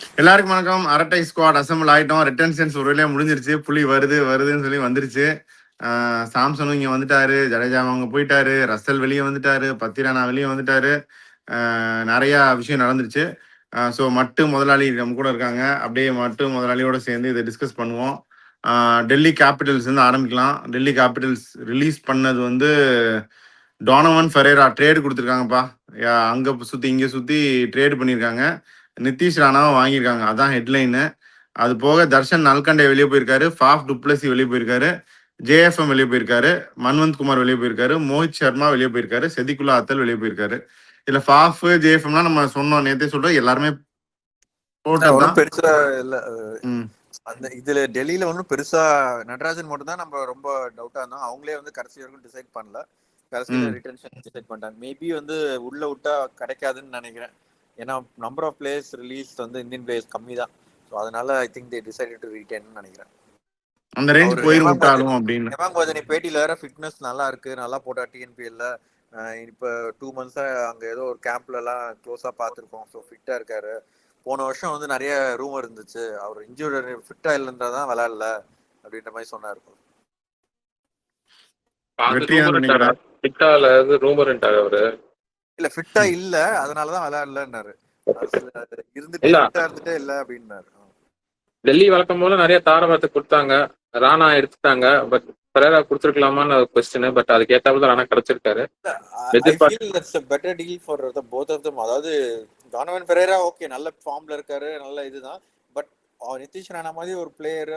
எல்லாருக்கும் வணக்கம். அரட்டை ஸ்குவாட் அசம்பிள் ஆயிட்டோம். ரிட்டன்ஷன்ஸ் ஒரு வழியா முடிஞ்சிருச்சு. புலி வருதுன்னு சொல்லி வந்துருச்சு. சாம்சனும் இங்க வந்துட்டாரு, ஜடேஜா அவங்க போயிட்டாரு, ரசல் வெளியே வந்துட்டாரு, பத்திரானா வெளியே வந்துட்டாரு. நிறைய விஷயம் நடந்துருச்சு. ஸோ மட்டு முதலாளி நம்ம கூட இருக்காங்க. அப்படியே மட்டு முதலாளியோட சேர்ந்து இதை டிஸ்கஸ் பண்ணுவோம். டெல்லி கேபிட்டல்ஸ் வந்து ஆரம்பிக்கலாம். டெல்லி கேபிட்டல்ஸ் ரிலீஸ் பண்ணது வந்து டோனவன் ஃபெரேரா ட்ரேடு கொடுத்துருக்காங்கப்பா. அங்க சுத்தி இங்க சுத்தி ட்ரேடு பண்ணியிருக்காங்க. நிதிஷ் ராணாவை வாங்கியிருக்காங்க. அதான் ஹெட்லைனு. அது போக தர்ஷன் நல்கண்டே வெளியே போயிருக்காரு, ஃபாஃப் டுப்ளசி வெளியே போயிருக்காரு, ஜேஎஃப்எம் வெளியே போயிருக்காரு, மன்வந்த் குமார் வெளியே போயிருக்காரு, மோஹித் சர்மா வெளியே போயிருக்காரு, செதிகுல்லா அத்தல் வெளியே போயிருக்காரு. இதுல ஃபாஃப் ஜேஎஃப்எம்லாம் நம்ம சொன்னோம், நேத்தே சொல்றோம், எல்லாருமே ஒன்றும் பெருசா இல்ல. அந்த இதுல டெல்லியில ஒன்றும் பெருசா நடராஜன் மட்டும் தான் நம்ம ரொம்ப டவுட்டா இருந்தோம். அவங்களே வந்து கடைசி வரைக்கும் டிசைட் பண்ணல. கடைசியில ரிட்டன்ஷன் டிசைட் பண்ணிட்டாங்க. மேபி வந்து உள்ள விட்டா கிடைக்காதுன்னு நினைக்கிறேன். ஏன்னா நம்பர் ஆஃப் பிளேயர்ஸ் ரிலீஸ் வந்து இந்தியன் பிளேயர்ஸ் கம்மி தான். ஸோ அதனால ஐ think they decided to retain நினைக்கிறேன். அந்த ரேஞ்ச் போயிரும் விட்டாலும் அப்படின்னு. ஹேமாங்கோஜனி பேட்டியில வேற ஃபிட்னஸ் நல்லா இருக்கு, நல்லா போட்டா டிஎன்பிஎல்ல. இப்போ 2 months அங்க ஏதோ ஒரு கேம்ப்ல எல்லாம் க்ளோஸா பார்த்துருக்கோம். ஸோ ஃபிட்டா இருக்காரு. போன வருஷம் வந்து நிறைய ரூமர் இருந்துச்சு, அவர் இன்ஜூரி ஃபிட்டா இல்லைன்றதான் விளையாடல அப்படின்ற மாதிரி சொன்னாரு. இல்ல ஃபிட்டா இல்ல, அதனாலதான் விளையாடலன்னாரு. இருந்துட்டே ஃபிட்டா இருந்துட்டே இல்ல அப்படின்னாரு. டெல்லி வழக்கம் போல நிறைய தாரவாரத்தை கொடுத்தாங்க. ராணா எடுத்துட்டாங்க. பட் பெரேரா கொடுத்துருக்கலாமான்னு கொஸ்டின். பட் அதுக்கு ஏத்தாப்புல ராணா கிடைச்சிருக்காரு. Better deal for both of them. அதாவது டோனவன் பெரேரா ஓகே, நல்ல ஃபார்ம்ல இருக்காரு, நல்ல இதுதான். பட் நிதிஷ் ராணா மாதிரி ஒரு பிளேயர்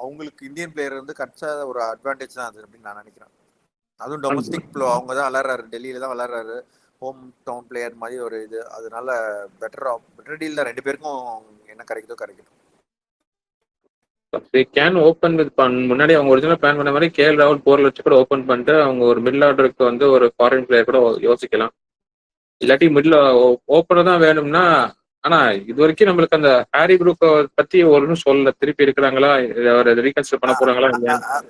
அவங்களுக்கு இந்தியன் பிளேயர் வந்து கிடைச்ச ஒரு அட்வான்டேஜ் தான் அது அப்படின்னு நான் நினைக்கிறேன். அதுவும் டொமஸ்டிக் ப்ளோ அவங்க தான் விளையாடுறாரு, டெல்லியில தான் விளையாடுறாரு, ஹோம் டவுன் பிளேயர் மாதிரி ஒரு இது. அதனால பெட்டர் டீல் தான். 2 பேருக்கும் என்ன கிடைக்குதோ கிடைக்கும். முன்னாடி அவங்க ஒரிஜினல் பிளான் பண்ண மாதிரி கேஎல் ராகுல் 4 லட்சம் கூட ஓப்பன் பண்ணிட்டு அவங்க ஒரு மிடில் ஆர்டருக்கு வந்து ஒரு ஃபாரின் பிளேயர் கூட யோசிக்கலாம். இல்லாட்டி மிடில் ஓப்பனர் தான் வேணும்னா. ஆனா இது வரைக்கும் நம்மளுக்கு அந்த ஹாரி ப்ரூக் பத்தி ஒன்றும் சொல்லல. திருப்பி இருக்கிறாங்களா, ரீகன்சிடர் பண்ண போறாங்களா?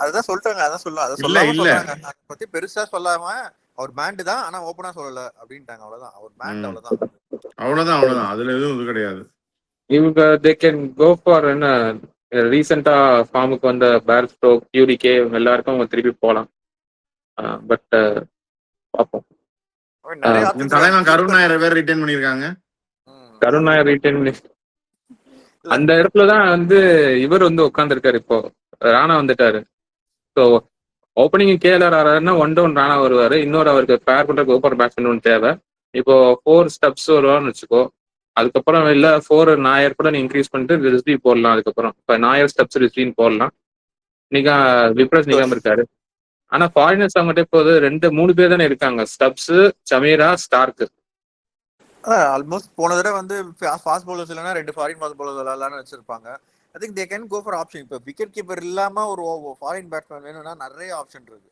அதான் சொல்றாங்க, அதான் சொல்றாங்க. அதை பத்தி பெருசா சொல்லாம அவர் பேண்ட் தான், ஆனா ஓப்பனா சொல்லல அப்படின்ட்டாங்க. அவ்வளவுதான், அவர் பேண்ட் அவ்வளவுதான். அதுல எதுவும் கிடையாது. இவங்க தே கேன் கோ ஃபார் என்ன ரீசெண்டா ஃபார்முக்கு வந்த பேர்ஸ்டோ, QDK எல்லாருக்கும் அவங்க திருப்பி போகலாம். பட் பார்ப்போம். கருண் நாயர் வேற ரிட்டைன் பண்ணிருக்காங்க. கருண் நாயர் ரிட்டைன் அந்த இடத்துலதான் வந்து இவர் வந்து உட்காந்துருக்காரு. இப்போ ராணா வந்துட்டாரு. ஸோ ஓப்பனிங் கேஎல்ஆர் ஆறாருன்னா 1 டவுன் ராணா வருவாரு. இன்னொரு அவருக்கு பேர் பண்ற ஓப்பர் பேட்ஸ்மேன் ஒன்று தேவை. இப்போ 4 ஸ்டெப்ஸ் வருவான்னு வச்சுக்கோ. அதுக்கப்புறம் இல்ல 4 நாயர் கூட நீ இன்க்ரீஸ் பண்ணிட்டு ரிஸ்வி போடலாம். அதுக்கப்புறம் இப்ப நாயர் ஸ்டெப்ஸ் ரிஸ்வின்னு போடலாம். விப்ரஸ் நிகாம் இருக்காரு. ஆனா ஃபாரினர்ஸ் அவங்ககிட்ட இப்போது 2-3 பேர் தானே இருக்காங்க. Stubs, Sameera, Stark. ஆல்மோஸ்ட் போன தடவை வந்து ஃபாஸ்ட் பவுலர்ஸ் இல்லைன்னா 2 ஃபாரின் ஃபாஸ்ட் பவுலர்ஸ் விளையாடலாம்னு வச்சிருப்பாங்க. I think they can go for option. இப்போ விக்கெட் கீப்பர் இல்லாம ஒரு ஃபாரின் பேட்ஸ்மேன் வேணும்னா நிறைய ஆப்ஷன் இருக்கு.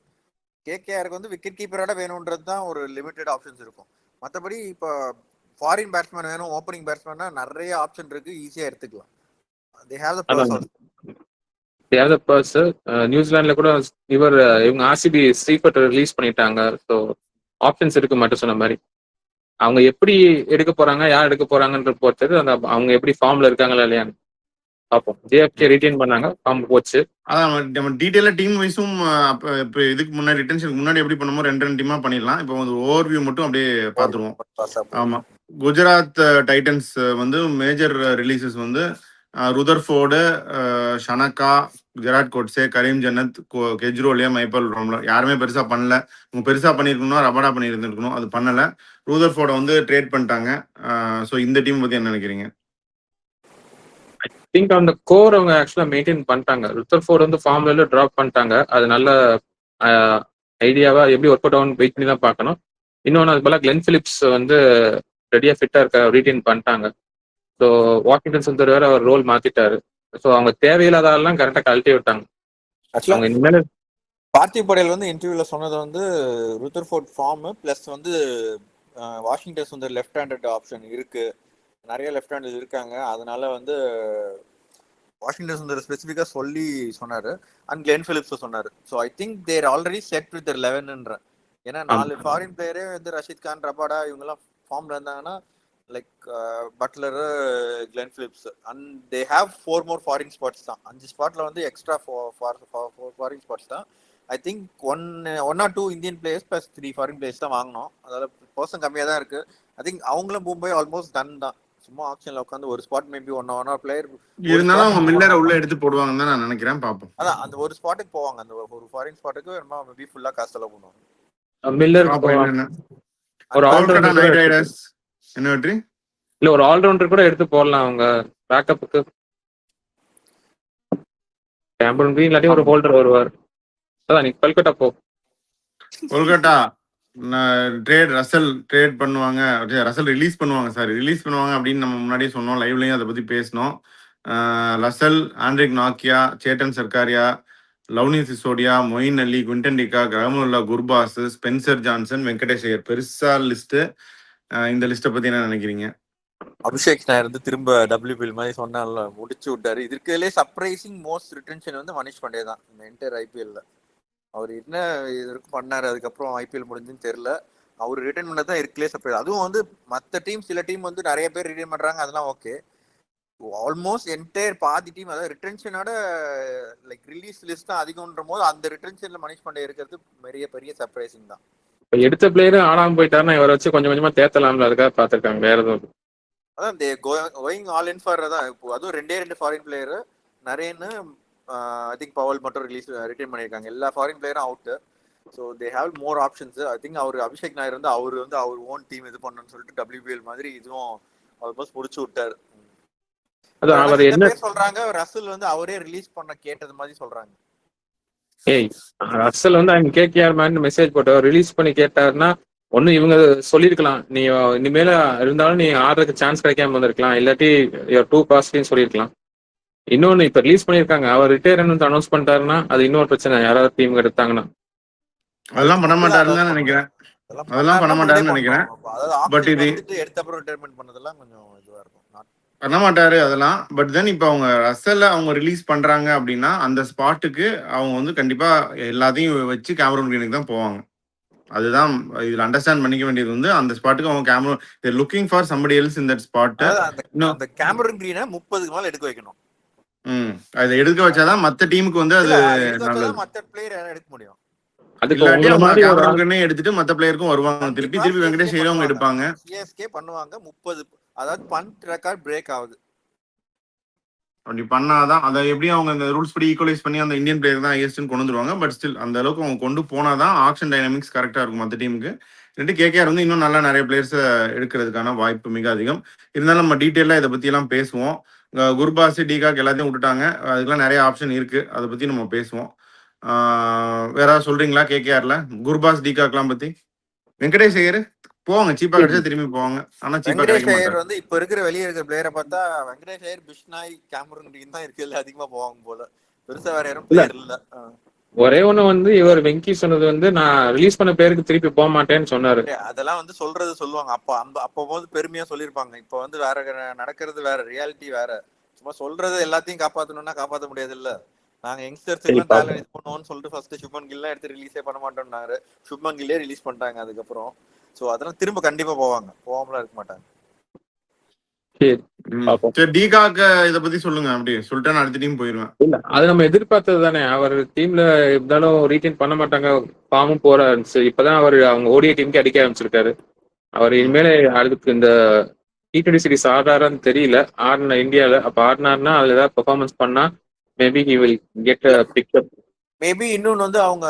கேகேஆருக்கு வந்து விக்கெட் கீப்பரோட வேணும்ன்றது தான் ஒரு லிமிடெட் ஆப்ஷன்ஸ் இருக்கும். மற்றபடி இப்போ ஃபாரின் பேட்ஸ்மேன் வேணும், ஓப்பனிங் பேட்ஸ்மேன்னா நிறைய ஆப்ஷன் இருக்கு, ஈஸியா எடுத்துக்கலாம். They have the purse. நியூசிலாந்துல கூட இவங்க ஆர்சிபி ஸ்ரீபட் ரிலீஸ் பண்ணிட்டாங்க. ஸோ ஆப்ஷன்ஸ் இருக்கு மட்டும் சொன்ன மாதிரி. அவங்க எப்படி எடுக்க போறாங்க, யார் எடுக்க போறாங்கன்ற பொறுத்தது அந்த அவங்க எப்படி ஃபார்ம்ல இருக்காங்களா இல்லையான்னு பார்ப்போம். ஜேஎஃப்கே ரிட்டைன் பண்ணாங்க, ஃபார்ம் போச்சு. அதான் நம்ம டீடைலா டீம் வைஸும் இப்போ இதுக்கு முன்னாடி ரிட்டன்ஷனுக்கு முன்னாடி எப்படி பண்ணுமோ 2 டீமா பண்ணிடலாம். இப்போ வந்து ஓவர்வியூ மட்டும் அப்படியே பார்த்துருவோம். ஆமா, குஜராத் டைட்டன்ஸ் வந்து மேஜர் ரிலீசஸ் வந்து ருதர்ஃபோர்டு, ஷனக்கா, ஜெராட் கோட்ஸே, கரீம் ஜன்னத், கெஜ்ரோலியா, மைப்பல் ரோம்லா. யாருமே பெருசா பண்ணல. இவங்க பெருசா பண்ணிருக்கணும், ரபடா பண்ணியிருந்துருக்கணும், அது பண்ணல. ருதர்ஃபோர்டை வந்து ட்ரேட் பண்ணிட்டாங்க. ஸோ இந்த டீம் பத்தி என்ன நினைக்கிறீங்க? ஐ திங்க் அந்த கோர் அவங்க ஆக்சுவலா மெயின்டைன் பண்ணிட்டாங்க. ருதர்ஃபோர்டு வந்து ஃபார்ம்ல ட்ராப் பண்ணிட்டாங்க. அது நல்ல ஐடியாவா எப்படி ஒர்க் அவுட் ஆகும் வெயிட் பண்ணி தான் பார்க்கணும். இன்னொன்று அது போல கிளென் பிலிப்ஸ் வந்து ரெடியா ஃபிட்டா இருக்க ரீடைன் பண்ணிட்டாங்க. ஸோ வாஷிங்டன் சுந்தர் வேற அவர் ரோல் மாத்திட்டாரு. ஸோ அவங்க தேவையில்லாத ஆள்லாம் கரெக்டாக கழட்டி விட்டாங்க. அவங்க இனிமேல் பார்த்திவ் படேல் வந்து இன்டர்வியூல சொன்னது வந்து ருதர்ஃபோர்ட் ஃபார்ம் பிளஸ் வந்து Washington Sundar left handed option இருக்கு, நிறைய லெஃப்ட் ஹேண்டர்ஸ் இருக்காங்க, அதனால வந்து வாஷிங்டன் சுந்தர் ஸ்பெசிஃபிக்கா சொல்லி சொன்னாரு. அண்ட் கிளென் பிலிப்ஸ் சொன்னாரு. So I think they're already set with 11ன்ற. ஏன்னா 4 ஃபாரின் பிளேயரே வந்து ரஷீத் கான், ரபாடா இவங்கெல்லாம் ஃபார்ம்ல இருந்தாங்கன்னா like Buttler, Glenn Phillips and they have 4 more foreign spots தான். 5 ஸ்பாட்ல வந்து எக்ஸ்ட்ரா ஃபாரின் ஸ்பாட்ஸ் தான். I think one or 2 Indian players plus 3 foreign players தான் வாங்கணும். அதால பர்சன் கம்மியாக தான் இருக்கு. ஐ திங்க் அவங்களும் மும்பை ஆல்மோஸ்ட் டன் தான். சும்மா ஆப்ஷன்ல உட்காந்து ஒரு spot maybe one or player இருந்தாலும் அவங்க மில்லரை உள்ள எடுத்து போடுவாங்கன்னு தான் நான் நினைக்கிறேன். பார்ப்போம். அதான் அந்த ஒரு ஸ்பாட்டுக்கு போவாங்க. அந்த ஒரு ஃபாரின் ஸ்பாட்டுக்கு மேபி ஃபுல்லா காசு செலவு பண்ணுவாங்க. மில்லருக்கு பார்ப்போம் போவாங்க. என்னன்னு. ஒரு கோல்கட்டா ஆல்ரவுண்டர் நைட் ரைடர்ஸ் என்ன வெற்றி? இல்ல ஒரு ஆல்ரவுண்டர் கூட எடுத்து போடலாம் அவங்க பேக்கப்புக்கு. கேம்பன் கிரீன் இல்லாட்டி ஒரு ஹோல்டர் வருவார். அதான் நீ கொல்கட்டா போ. கொல்கட்டா ரசல் ட்ரேட் பண்ணுவாங்க, ரசல் ரிலீஸ் பண்ணுவாங்க, ரிலீஸ் பண்ணுவாங்க அப்படின்னு நம்ம முன்னாடியே சொன்னோம், லைவ்லயும் அதை பத்தி பேசணும். ரசல், ஆண்ட்ரிக் நாக்கியா, Chetan Sakariya, Luvnith Sisodia, Moeen Ali, Quinton de Kock, Rahmanullah, Gurbaz, Spencer Johnson, Venkatesh Iyer. பெருசா லிஸ்ட். இந்த லிஸ்ட்டை பத்தி என்ன நினைக்கிறீங்க? அபிஷேக் நாயர் வந்து திரும்ப டபிள்யூபிஎல் மாதிரி சொன்னால முடிச்சு விட்டாரு. இதுக்குள்ளே சர்ப்ரைசிங் மோஸ்ட் ரிட்டன்ஷன் வந்து மனிஷ் பாண்டே தான் இந்த என்டையர் ஐபிஎல்ல. அவர் என்ன இதற்கு பண்ணாரு அதுக்கப்புறம் ஐபிஎல் முடிஞ்சுன்னு தெரியல. அவர் ரிட்டர்ன் பண்ணதான் இருக்கலே சர்ப்ரைஸ். அதுவும் வந்து மற்ற டீம் சில டீம் வந்து நிறைய பேர் ரிட்டர்ன் பண்றாங்க, அதெல்லாம் ஓகே. ஆல்மோஸ்ட் என்டையர் பாதி டீம் அதாவது ரிட்டன்ஷனோட லைக் ரிலீஸ் லிஸ்ட் தான் அதிகம்ன்ற போது அந்த ரிட்டன்ஷன்ல மனிஷ் பாண்டே இருக்கிறது பெரிய சர்ப்ரைசிங் தான். எடுத்த பிளேயர் ஆடாம போயிட்டாருன்னா இவரை வச்சு கொஞ்சம் கொஞ்சமா தேத்தலாம்ல, அதுக்காக பாத்துருக்காங்க. வேற எதுவும் அதான் கோயிங் ஆல் இன் ஃபார் தான். இப்போ அதுவும் 2 ஃபாரின் பிளேயர் நிறையன்னு ஐ திங்க் பவல் மட்டும் ரிட்டர்ன் பண்ணியிருக்காங்க. எல்லா ஃபாரின் பிளேயரும் out. So they have more options. I think அவர் அபிஷேக் நாயர் வந்து அவர் ஓன் டீம் இது பண்ணணும்னு சொல்லிட்டு டபிள்யூபிஎல் மாதிரி இதுவும் ஆல்மோஸ்ட் முடிச்சு விட்டாரு. அவர் என்ன சொல்றாங்க, ரசல் வந்து அவரே ரிலீஸ் பண்ண கேட்டது மாதிரி சொல்றாங்க. ஏய் ரசல் வந்து அவங்க கேகேஆர் மேன் மெசேஜ் போட்டு ரிலீஸ் பண்ணி கேட்டாருன்னா ஒண்ணு இவங்க சொல்லியிருக்கலாம், நீ இனிமேல இருந்தாலும் நீ ஆடுறதுக்கு சான்ஸ் கிடைக்காம வந்திருக்கலாம், இல்லாட்டி டூ காஸ்ட்லின்னு சொல்லியிருக்கலாம். இன்னொன்னு இப்ப ரிலீஸ் பண்ணிருக்காங்க, அவர் ரிட்டையர் அனௌன்ஸ் பண்ணிட்டாருன்னா அது இன்னொரு பிரச்சனை. யாராவது டீம் எடுத்தாங்கன்னா அதெல்லாம் பண்ண மாட்டாருன்னு தான் நினைக்கிறேன். அதெல்லாம் பண்ண மாட்டாருன்னு நினைக்கிறேன். பட் இது எடுத்த அப்புறம் ரிட்டையர்மென்ட் பண்ணதெல்லாம் கொஞ்சம் இதுவா இருக்கும். பண்ண மாட்டாரு அதெல்லாம். பட் தென் இப்போ அவங்க ரசல்ல அவங்க ரிலீஸ் பண்றாங்க அப்படின்னா அந்த ஸ்பாட்டுக்கு அவங்க வந்து கண்டிப்பா எல்லாத்தையும் வச்சு கேமரூன் கிரீனுக்கு தான் போவாங்க. அதுதான் இதுல அண்டர்ஸ்டாண்ட் பண்ணிக்க வேண்டியது வந்து அந்த ஸ்பாட்டுக்கு அவங்க Cameron looking for somebody else in that spot. அந்த கேமரூன் கிரீனை 30க்கு மேல எடுக்க வைக்கணும். அதை எடுக்க வச்சாதான் மத்த டீமுக்கு வந்து அது நல்லது. மத்த பிளேயர் எடுக்க முடியும். எடுத்துட்டு மத்த பிளேயருக்கும் வருவாங்க. திருப்பி வெங்கடேஷ் ஐயரும் எடுப்பாங்க. சிஎஸ்கே பண்ணுவாங்க 30. அதாவது பண்ட் ரெக்கார்ட் பிரேக் ஆகுது. அப்படி பண்ணாதான் அதை எப்படி அவங்க அந்த ரூல்ஸ் படி ஈக்குவலைஸ் பண்ணி அந்த இந்தியன் பிளேயர் தான் ஹையஸ்ட்னு கொண்டு வந்துருவாங்க. பட் ஸ்டில் அந்த அளவுக்கு அவங்க கொண்டு போனாதான் ஆக்ஷன் டைனமிக்ஸ் கரெக்டா இருக்கும் மற்ற டீமுக்கு. கேகேஆர் வந்து இன்னும் நல்லா நிறைய பிளேயர்ஸ் எடுக்கிறதுக்கான வாய்ப்பு மிக அதிகம். இருந்தாலும் நம்ம டீட்டெயிலாக இதை பத்தி எல்லாம் பேசுவோம். குர்பாஸ், டிகாக் எல்லாத்தையும் விட்டுட்டாங்க. அதுக்கெல்லாம் நிறைய ஆப்ஷன் இருக்கு, அதை பத்தி நம்ம பேசுவோம். வேற சொல்றீங்களா கேகேஆர்ல குர்பாஸ் டிகாக்லாம் பத்தி? வெங்கடேஷ் ஐயர் போவாங்க, சீப்பா கிடைச்சா திரும்பி போவாங்க. ஆனா சீப்பா கிடைக்க மாட்டாங்க. வந்து இப்ப இருக்கிற வெளியே இருக்கிற பிளேயரை பார்த்தா வெங்கடேஷ் ஐயர், பிஷ்னாய், கேமரூன் கிரீன் தான் இருக்குல்ல அதிகமா போவாங்க போல. பெருசா வேற யாரும் பிளேயர் இல்ல. ஒரே ஒண்ணு வந்து இவர் வெங்கி சொன்னது வந்து நான் ரிலீஸ் பண்ண பேருக்கு திருப்பி போக மாட்டேன்னு சொன்னாரு. அதெல்லாம் வந்து சொல்லுவாங்க. அப்போ போது பெருமையா சொல்லியிருப்பாங்க. இப்ப வந்து வேற நடக்கிறது வேற, ரியாலிட்டி வேற. சும்மா சொல்றது எல்லாத்தையும் காப்பாத்தணும்னா காப்பாற்ற முடியாது இல்ல. நாங்க யங்ஸ்டர்ஸ் எல்லாம் டேலண்ட் இது பண்ணுவோம்னு சொல்லிட்டு ஃபர்ஸ்ட் சுப்மன் கில்லாம் எடுத்து ரிலீஸே பண்ண மாட்டோம்னாரு. சுப்மன் கில்லே ரிலீஸ் பண்ணிட்டாங்க அதுக்கப்புறம். சோ அதெல்லாம் திரும்ப கண்டிப்பா போவாங்க, போகாமலாம் இருக்க மாட்டாங்க. டிகாக் இத பத்தி சொல்லுங்க. அப்படி சொல்லிட்டு அடுத்த டீம் போயிருவேன். இல்ல அது நம்ம எதிர்பார்த்தது தானே. அவர் டீம்ல இருந்தாலும் ரீட்டைன் பண்ண மாட்டாங்க, ஃபார்மும் போற இருந்துச்சு. இப்பதான் அவர் அவங்க ஓடிஐ டீமுக்கு அடிக்க ஆரம்பிச்சிருக்காரு. அவர் இனிமேல அதுக்கு இந்த T20 சீரிஸ் ஆடுறாருன்னு தெரியல. ஆடின இந்தியால அப்ப ஆடினார்னா அதுல ஏதாவது பெர்ஃபார்மன்ஸ் பண்ணா maybe he will get a pickup. Maybe இன்னொன்னு வந்து அவங்க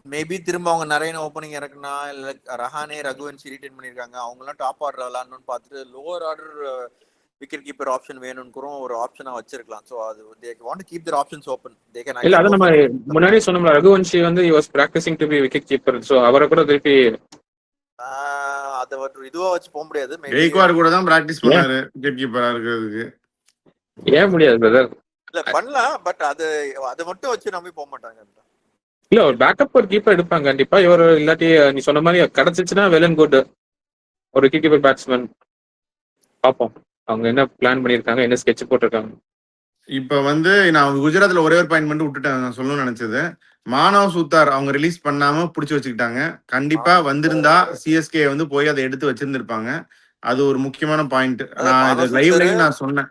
மேபி திரும்ப அவங்க நிறைய ஓப்பனிங் இறக்குனா இல்ல ரஹானே, ரகுவன்சி ரிட்டைன் பண்ணிருக்காங்க. அவங்க எல்லாம் டாப் ஆர்டர் விளாடணும்னு பார்த்துட்டு lower order wicket keeper option வேணும்னு கூட ஒரு ஆப்ஷனா வச்சிருக்கலாம். சோ அது they want to keep their options open. They can இல்ல அது நம்ம முன்னாடியே சொன்னோம்ல, ரகுவன்சி வந்து he was practicing to be wicket keeper. So அவரை கூட திருப்பி அத இதுவா வச்சு போக முடியாது. கெய்க்வாட் கூட தான் பிராக்டிஸ் பண்ணாரு விக்கெட் கீப்பரா இருக்கிறதுக்கு. ஏன் முடியாது பிரதர்? இல்ல பண்ணலாம், பட் அது மட்டும் வச்சு நம்பி போக மாட்டாங்க. இல்ல ஒரு பேக்கப் ஒரு கீப்பர் எடுப்பாங்க கண்டிப்பா. இவர் இல்லாட்டி நீ சொன்ன மாதிரி கிடைச்சிச்சுன்னா வெல் அண்ட் குட் ஒரு விக்கெட் கீப்பர் பேட்ஸ்மேன். பார்ப்போம் அவங்க என்ன பிளான் பண்ணிருக்காங்க, என்ன ஸ்கெட்ச் போட்டிருக்காங்க. இப்ப வந்து நான் குஜராத்ல ஒரே ஒரு பாயிண்ட் மட்டும் விட்டுட்டேன் நான் சொல்லணும்னு நினைச்சது. மானவ் சூத்தார் அவங்க ரிலீஸ் பண்ணாம புடிச்சு வச்சுக்கிட்டாங்க. கண்டிப்பா வந்திருந்தா சிஎஸ்கே வந்து போய் அதை எடுத்து வச்சிருந்திருப்பாங்க. அது ஒரு முக்கியமான பாயிண்ட். அதான் நான் இது மானவ் சுந்தர், லைவ்லயும் நான் சொன்னேன்.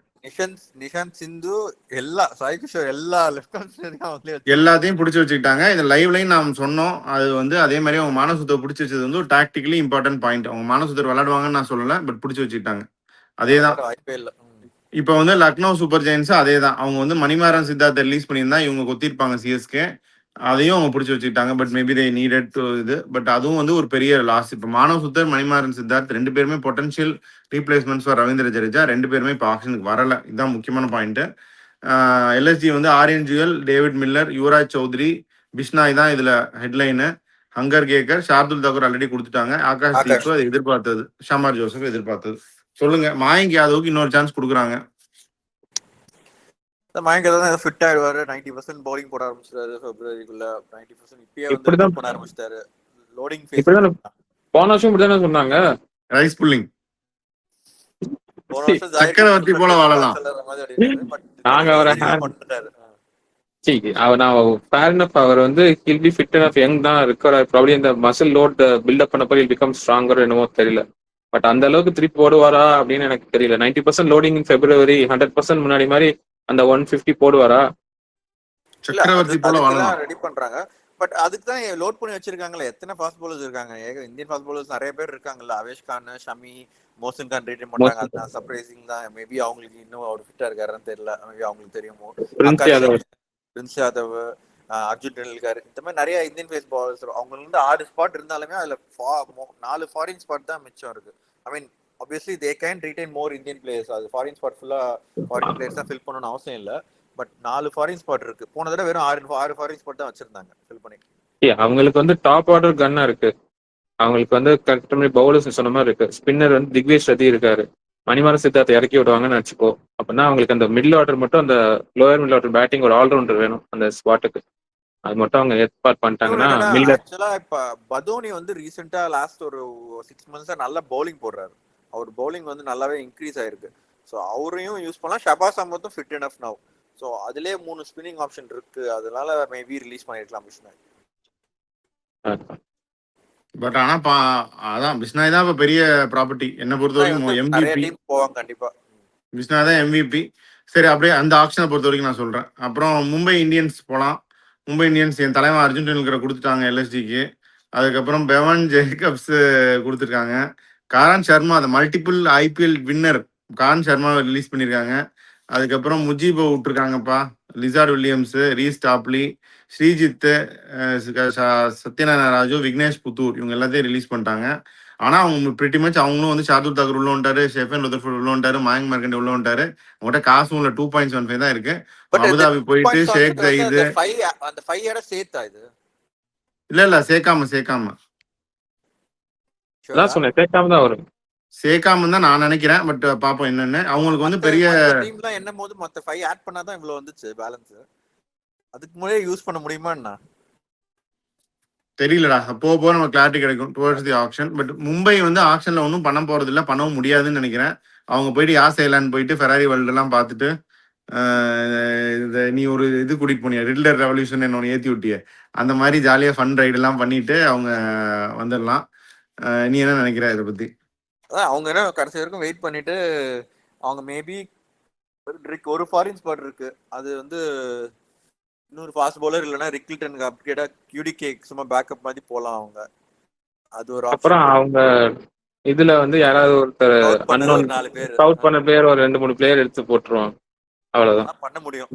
நிஷாந்த் சிந்து, எல்லா சாய் கிஷோர் எல்லா லெஃப்ட் ஹேண்ட் அவங்களே வச்சு எல்லாத்தையும் பிடிச்சி வச்சுக்கிட்டாங்க. இந்த லைவ்லையும் நாம் சொன்னோம். அது வந்து அதே மாதிரி அவங்க மானசுத்தர் பிடிச்சி வச்சது வந்து ஒரு டாக்டிக்கலி இம்பார்ட்டன்ட் பாயிண்ட். அவங்க மானசுத்தர் விளையாடுவாங்கன்னு நான் சொல்லல, பட் பிடிச்சி வச்சுக்கிட்டாங்க. அதேதான் வாய்ப்பே இல்லை. இப்போ வந்து லக்னோ சூப்பர் ஜெயின்ஸ் அதே தான். அவங்க வந்து மணிமாறன் சித்தார்த்தை ரிலீஸ் பண்ணியிருந்தா இவங்க கொத்திருப்பாங்க சிஎஸ்கே. அதையும் அவங்க பிடிச்சி வச்சுக்கிட்டாங்க. But maybe they needed to இது. பட் அதுவும் வந்து ஒரு பெரிய லாஸ். இப்போ மானவ் சுத்தர், மணிமாறன் சித்தார்த் 2 பேருமே potential replacements for Ravindra Jadeja. 2 பேருமே இப்போ ஆப்ஷனுக்கு வரல. இதுதான் முக்கியமான பாயிண்ட். எல்எஸ்ஜி வந்து ஆரியன் ஜுவல், டேவிட் மில்லர், யுவராஜ் சௌத்ரி, பிஷ்னாய் தான் இதுல ஹெட்லைனு. ஹங்கர் கேக்கர், ஷார்துல் தாக்கூர் ஆல்ரெடி கொடுத்துட்டாங்க. ஆகாஷ் தீப் அது எதிர்பார்த்தது. ஷமார் ஜோசப் எதிர்பார்த்தது. சொல்லுங்க, மயங்க் யாதவுக்கு இன்னொரு சான்ஸ் கொடுக்குறாங்க. மயங்க் தான் ஃபிட் ஆயிடுவாரு. 90% பவுலிங் போட ஆரம்பிச்சிட்டாரு பிப்ரவரிக்குள்ள. 90% இப்பயே வந்து இப்படிதான் பண்ண ஆரம்பிச்சிட்டாரு. லோடிங் ஃபேஸ் இப்படிதான் போன வருஷம் இப்படிதானே சொன்னாங்க. ரைஸ் புல்லிங் போன வருஷம் சக்கரவர்த்தி போல வாழலாம். நாங்க அவரை அவர் வந்து he'll be fit and young தான் இருக்கார். ப்ராப்ளி இந்த மசில் லோட் பில்டப் பண்ணப்போ ஹில் பிகம் ஸ்ட்ராங்கர் என்னமோ தெரியல. பட் அந்த அளவுக்கு திருப்பி போடுவாரா அப்படின்னு எனக்கு தெரியல. 90% லோடிங் இன் பிப்ரவரி, 100% முன்னாடி மாதிரி அந்த 150 போடுவாரா? சக்கரவர்த்தி போல வாழலாம். ரெடி பண்றாங்க. பட் அதுக்கு தான் லோட் பண்ணி வச்சிருக்காங்களே. எத்தனை ஃபாஸ்ட் பவுலர்ஸ் இருக்காங்க? இந்தியன் ஃபாஸ்ட் பவுலர்ஸ் நிறைய பேர் இருக்காங்கல்ல. அவேஷ் கான், ஷமி, மோசின் கான் ரிட்டைன் பண்றாங்க. அதுதான் சர்ப்ரைசிங் தான். மேபி அவங்களுக்கு இன்னும் அவர் ஃபிட்டா இருக்காருன்னு தெரியல. மேபி அவங்களுக்கு தெரியுமோ. பிரின்ஸ் யாதவ், அர்ஜுன் டெண்டுல்கர், இந்த மாதிரி நிறைய இந்தியன் பேஸ் பவுலர்ஸ். அவங்களுக்கு வந்து 6 ஸ்பாட் இருந்தாலுமே அதுல 4 ஃபாரின் ஸ்பாட் தான் மிச்சம் இருக்கு. ஐ மீன் obviously they can retain more Indian players. அது ஃபாரின் ஸ்பாட் ஃபுல்லா ஃபாரின் பிளேயர்ஸ் தான் ஃபில் பண்ணணும்னு அவசியம் இல்லை. பட் 4 ஃபாரின் ஸ்பாட் இருக்கு. போன தடவை வெறும் 6 ஃபாரின் ஸ்பாட் தான் வச்சிருந்தாங்க ஃபில் பண்ணி. அவங்களுக்கு வந்து டாப் ஆர்டர் கன்னா இருக்கு. அவங்களுக்கு வந்து கரெக்ட் மாதிரி பவுலர்ஸ் சொன்ன மாதிரி இருக்கு. ஸ்பின்னர் வந்து திக்வேஷ் ரதி இருக்காரு. மணிமாறன் சித்தார்த்தை இறக்கி விடுவாங்கன்னு நினைச்சுக்கோ. அப்படின்னா அவங்களுக்கு அந்த மிடில் ஆர்டர் மட்டும், அந்த லோயர் மிடில் ஆர்டர் பேட்டிங் ஒரு ஆல்ரவுண்டர் வேணும் அந்த ஸ்பாட்டுக்கு. அது மட்டும் அவங்க ஏற்பாடு பண்ணிட்டாங்கன்னா ஆக்சுவலா இப்ப பதோனி வந்து ரீசெண்டா லாஸ்ட் ஒரு 6 months நல்லா பவுலிங் போடுறாரு. அவர் பவுலிங் வந்து நல்லாவே இன்க்ரீஸ் ஆயிருக்கு. ஸோ அவரையும் யூஸ் பண்ணலாம். ஷபாஸ் அஹமதும் ஃபிட் எனஃப் நவ். ஸோ அதுலேயே 3 ஸ்பின்னிங் ஆப்ஷன் இருக்கு. அதனால மேபி ரிலீஸ் பண்ணிருக்கலாம் பிஷ்னாய். பட் ஆனா அதான் பிஷ்னாய் தான் இப்ப பெரிய ப்ராப்பர்ட்டி என்ன பொறுத்த வரைக்கும். MVP போவாங்க கண்டிப்பா. பிஷ்னாய் தான் MVP. சரி, அப்படியே அந்த ஆப்ஷனை பொறுத்த வரைக்கும் நான் சொல்றேன். அப்புறம் மும்பை இந்தியன்ஸ் போலாம். மும்பை இந்தியன்ஸ் என் தலைவன் அர்ஜுன் டெண்டுல்கரை கொடுத்துட்டாங்க எல்எஸ்டிக்கு. அதுக்கப்புறம் பெவன் ஜேக்கப்ஸ் கொடுத்துருக்காங்க. காரன் சர்மா, அந்த மல்டிபிள் ஐபிஎல் வின்னர் காரன் சர்மாவை ரிலீஸ் பண்ணியிருக்காங்க. அதுக்கப்புறம் முஜீபை விட்டுருக்காங்கப்பா. Lizaad Williams, Reece Topley, Sreejith, Satyanarayana Raju, Vignesh Puthur, இவங்க எல்லாத்தையும் ரிலீஸ் பண்ணிட்டாங்க. ஆனா அவங்க பிரிட்டி மச் அவங்களும் வந்து ஷார்துல் தாக்கூர் உள்ள வந்துட்டாரு, ஷெஃபன் ருதர்ஃபோர்ட் உள்ள வந்துட்டாரு, மயங்க் மார்க்கண்டே உள்ள வந்துட்டாரு. அவங்ககிட்ட காசும் உள்ள 2.75 தான் இருக்கு. அபுதாபி போயிட்டு ஷேக் ஜயீத் அந்த 5 இடம் சேர்த்தா இது இல்ல சேர்க்காம தான் வரும். சேர்க்காம தான் நான் நினைக்கிறேன். பட் பாப்போம் என்னன்னு. அவங்களுக்கு வந்து பெரிய டீம்ல என்ன போது மத்த 5 ஆட் பண்ணாதான் இவ்வளவு வந்துச்சு பேலன்ஸ். அதுக்கு முன்னாடியே யூஸ் பண்ண முடியுமான்னா தெரியலடா. போக நம்ம கிளாரிட்டி கிடைக்கும் towards the action. But Mumbai வந்து ஆக்ஷன்ல ஒன்றும் பண்ண போறது இல்லை, பண்ணவும் முடியாதுன்னு நினைக்கிறேன். அவங்க போயிட்டு யாஸ் ஐலாண்ட் போயிட்டு ஃபெராரி வேர்ல்டு எல்லாம் பார்த்துட்டு நீ ஒரு இது கூட்டிட்டு போனியா ரிட்லர் ரெவல்யூஷன் என்ன ஏற்றி விட்டிய, அந்த மாதிரி ஜாலியாக ஃபன் ரைடு எல்லாம் பண்ணிட்டு அவங்க வந்துடலாம். நீ என்ன நினைக்கிற இதை பத்தி? அவங்க என்ன கடைசி வரைக்கும் வெயிட் பண்ணிட்டு அவங்க மேபி ஒரு ஃபாரின் ஸ்பாட் இருக்கு. அது வந்து இன்னொரு ஃபாஸ்ட் பவுலர் இல்லைன்னா ரிக்கில்டனுக்கு அப்கிரேடா QDK சும்மா பேக்கப் மாதிரி போலாம் அவங்க. அது ஒரு அப்புறம் அவங்க இதுல வந்து யாராவது ஒருத்தர் அன்னோன் 4 பேர் ஸ்கவுட் பண்ண பிளேயர் ஒரு 2-3 பிளேயர் எடுத்து போட்டுருவாங்க. அவ்வளவுதான் பண்ண முடியும்.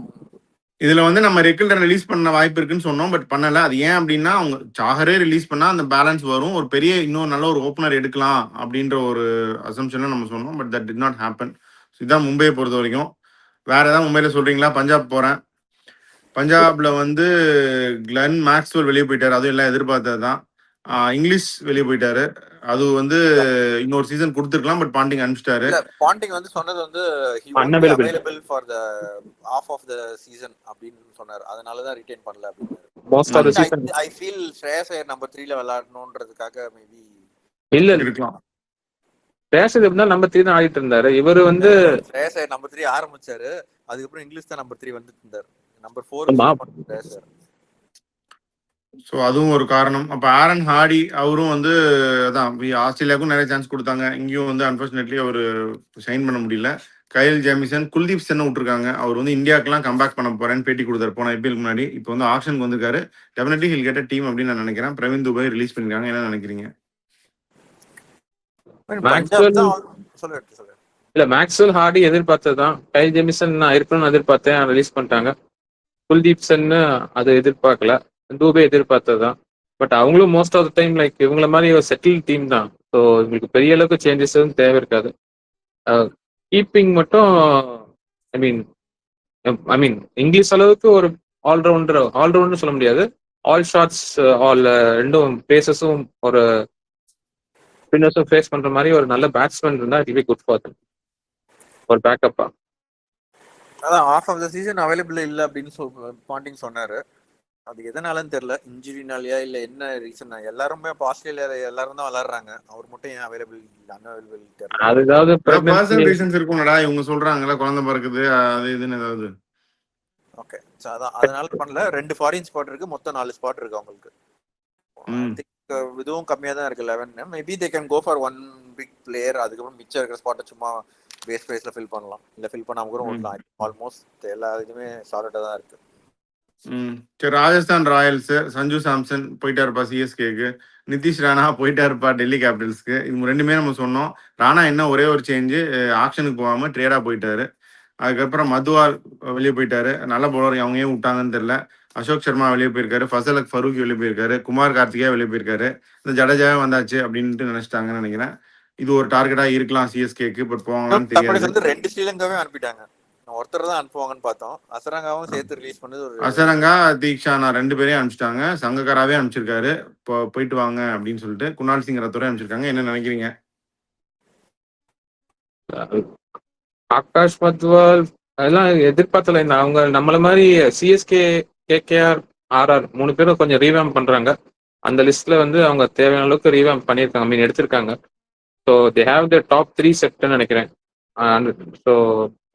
இதுல வந்து நம்ம ரெக்கில்டன் ரிலீஸ் பண்ண வாய்ப்பு இருக்குன்னு சொன்னோம், பட் பண்ணல. அது ஏன் அப்படின்னா அவங்க சாகரே ரிலீஸ் பண்ணா அந்த பேலன்ஸ் வரும், ஒரு பெரிய இன்னும் நல்ல ஒரு ஓப்பனர் எடுக்கலாம் அப்படின்ற ஒரு அசம்ஷன்ல நம்ம சொன்னோம். But that did not happen. இதுதான் மும்பையை பொறுத்த வரைக்கும். வேற ஏதாவது மும்பையில சொல்றீங்களா? பஞ்சாப் போறேன். பஞ்சாப்ல வந்து கிளென் மேக்ஸ்வெல் வெளியே போயிட்டாரு. அதுவும் எல்லாம் எதிர்பார்த்தது தான். இங்கிலீஷ் வெளியே போயிட்டாரு. அது வந்து இன்னொரு சீசன் கொடுத்துருக்கலாம், பட் பாண்டிங் அனுப்பிச்சிட்டாரு. பாண்டிங் வந்து சொன்னது வந்து he won't be available for the half of the season அப்படின்னு சொன்னாரு. அதனால தான் ரிட்டைன் பண்ணல அப்படினாரு. most of the season I feel Shreyas Iyer number 3 ல விளையாடணும்ன்றதுக்காக மேபி இல்ல இருக்கலாம். ஸ்ரேயஸ் ஐயர் நம்பர் 3 தான் ஆடிட்டு இருந்தாரு. இவரு வந்து ஸ்ரேயஸ் ஐயர் நம்பர் 3 ஆரம்பிச்சாரு. அதுக்கப்புறம் இங்கிலீஷ் தான் நம்பர் 3 வந்துட்டு இருந்தாரு. நம்பர் 4 ஸ்ரேயஸ் ஐயர். ஸோ அதுவும் ஒரு காரணம். அப்ப ஆரன் ஹார்டி அவரும் வந்து அதான் ஆஸ்திரேலியாவுக்கும் நிறைய சான்ஸ் குடுத்தாங்க. இங்கேயும் வந்து அன்ஃபார்ச்சுனேட்லி அவரு ஷைன் பண்ண முடியல. கைல் ஜேமிசன், குல்தீப் சென்ன விட்டுருக்காங்க. அவர் வந்து இந்தியாவுக்குலாம் கம்பேக் பண்ண போறேன்னு பேட்டி கொடுத்தாரு போன ஐபிஎல் முன்னாடி. இப்போ வந்து ஆப்ஷனுக்கு வந்திருக்காரு. Definitely he'll get a team அப்படின்னு நான் நினைக்கிறேன். பிரவீன் துபாய் ரிலீஸ் பண்ணிருக்காங்க. என்ன நினைக்கிறீங்க? பஞ்சாப் மேக்ஸ்வெல் தான் சொல்லு. இல்ல மேக்ஸ்வெல் ஹார்டி எதிர்பார்த்ததுதான். கைல் ஜெமிசன் நான் இருக்கணும்னு எதிர்பார்த்தேன், ரிலீஸ் பண்ணிட்டாங்க. குல்தீப் சென் அது எதிர்பார்க்கல. தூபே எதிர்பார்த்ததுதான். பட் அவங்களும் most of the time like இவங்கள மாதிரி ஒரு செட்டில் டீம் தான். ஸோ இவங்களுக்கு பெரிய அளவுக்கு சேஞ்சஸ் எதுவும் தேவை இருக்காது. கீப்பிங் மட்டும் ஐ மீன் இங்கிலீஷ் அளவுக்கு ஒரு ஆல்ரவுண்டர் சொல்ல முடியாது. ஆல் ஷாட்ஸ் ஆல் ரெண்டும் பேசஸும் ஒரு ஸ்பின்னர்ஸும் ஃபேஸ் பண்ற மாதிரி ஒரு நல்ல பேட்ஸ்மேன் இருந்தா it will be good for them. ஒரு பேக்கப்பா. அதான் half of the season available இல்லை அப்படின்னு பாண்டிங் சொன்னாரு. அது எதனாலன்னு தெரியல, இன்ஜுரினாலயா இல்ல என்ன ரீசன்? எல்லாருமே இப்போ ஆஸ்திரேலியா எல்லாரும் தான் விளையாடுறாங்க, அவர் மட்டும் ஏன் அவைலபிள் அன்அவைலபிள் தெரியல. அது ஏதாவது பர்சனல் ரீசன்ஸ் இருக்கும்டா. இவங்க சொல்றாங்கல்ல குழந்தை பிறக்குது அது இதுன்னு ஏதாவது. ஓகே, ஸோ அதான் அதனால பண்ணல. 2 ஃபாரின் ஸ்பாட் இருக்கு, மொத்தம் 4 ஸ்பாட் இருக்கு அவங்களுக்கு. இதுவும் கம்மியா தான் இருக்கு 11. Maybe they can go for 1 big player. அதுக்கப்புறம் மிச்சம் இருக்கிற ஸ்பாட்டை சும்மா பேஸ் பேஸ்ல ஃபில் பண்ணலாம், இல்ல ஃபில் பண்ணாம கூட விடலாம். ஆல்மோஸ்ட் எல்லா இதுவுமே சாலிட்டா தான் இருக்கு. சரி, ராஜஸ்தான் ராயல்ஸ் சஞ்சு சாம்சன் போயிட்டாருப்பா சிஎஸ்கேக்கு. நிதிஷ் ராணா போயிட்டாருப்பா டெல்லி கேபிட்டல்ஸ்க்கு. இது ரெண்டுமே நம்ம சொன்னோம். ராணா என்ன ஒரே ஒரு சேஞ்சு, ஆக்ஷனுக்கு போகாம ட்ரேடா போயிட்டாரு. அதுக்கப்புறம் மதுவால் வெளியே போயிட்டாரு. நல்ல பவுலர், அவங்க ஏன் விட்டாங்கன்னு தெரியல. அசோக் சர்மா வெளியே போயிருக்காரு. ஃபசலக் ஃபரூக் வெளியே போயிருக்காரு. குமார் கார்த்திகா வெளியே போயிருக்காரு. இந்த ஜடேஜாவே வந்தாச்சு அப்படின்ட்டு நினைச்சிட்டாங்கன்னு நினைக்கிறேன். இது ஒரு டார்கெட்டா இருக்கலாம் சிஎஸ்கேக்கு. பட் போவாங்களான்னு தெரியாது. 2 ஸ்ரீலங்காவே அனுப்பிட்டாங்க. ஒருத்தர் தான் அனுப்புவாங்கன்னு பார்த்தோம். அசரங்காவும் சேர்த்து ரிலீஸ் பண்ணது ஒரு அசரங்கா தீக்ஷானா 2 பேரையும் அனுப்பிச்சிட்டாங்க. சங்கக்காராவே அனுப்பிச்சிருக்காரு. போயிட்டு வாங்க அப்படின்னு சொல்லிட்டு குணால் சிங் ரத்தோரே அனுப்பிச்சிருக்காங்க. என்ன நினைக்கிறீங்க? ஆகாஷ் மத்வால் அதெல்லாம் எதிர்பார்த்தல. அவங்க நம்மள மாதிரி சிஎஸ்கே, கேகேஆர், ஆர்ஆர் 3 பேரும் கொஞ்சம் ரீவேம் பண்றாங்க. அந்த லிஸ்ட்ல வந்து அவங்க தேவையான அளவுக்கு ரீவேம் பண்ணியிருக்காங்க, எடுத்திருக்காங்க. So they have the top 3 செட்னு நினைக்கிறேன். ஸோ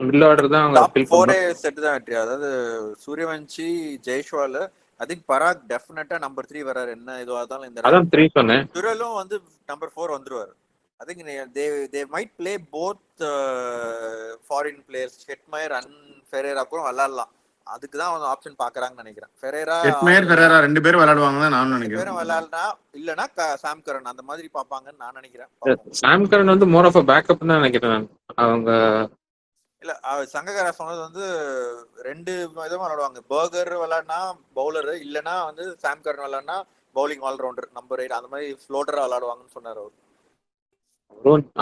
மிடில் ஆர்டர் தான் அவங்க ஃபில் 4 செட் தான் வெற்றி. அதாவது சூரியவன்ஷி, ஜெய்ஷ்வால், ஐ திங்க் பராக் டெஃபினட்டா நம்பர் 3 வராரு. என்ன இதுவா இருந்தாலும் இந்த அதான் 3 சொன்னேன். சுரலும் வந்து நம்பர் 4 வந்துருவாரு. I think they might play both foreign players. Hetmyer and Ferreira கூட விளையாடலாம். அதுக்கு தான் அவங்க ஆப்ஷன் பாக்குறாங்கன்னு நினைக்கிறேன். ஃபெரேரா 2 பேரும் விளையாடுவாங்க தான் நான் நினைக்கிறேன். பேரும் விளையாடனா இல்லனா சாம் கரன் அந்த மாதிரி பாப்பாங்கன்னு நான் நினைக்கிறேன். சாம் கரன் வந்து மோர் ஆஃப் அ பேக்கப் தான் நினைக்கிறேன். அவங்க இல்ல சங்ககாரா சொன்னது வந்து 2 விதமா விளையாடுவாங்க. பர்கர் விளையாடினா பவுலர், இல்லனா வந்து சாம் கரன் விளையாடினா பவுலிங் ஆல்ரவுண்டர் நம்பர் 8 அந்த மாதிரி ஃப்ளோட்டரா விளையாடுவாங்கன்னு சொன்னாரு அவர்.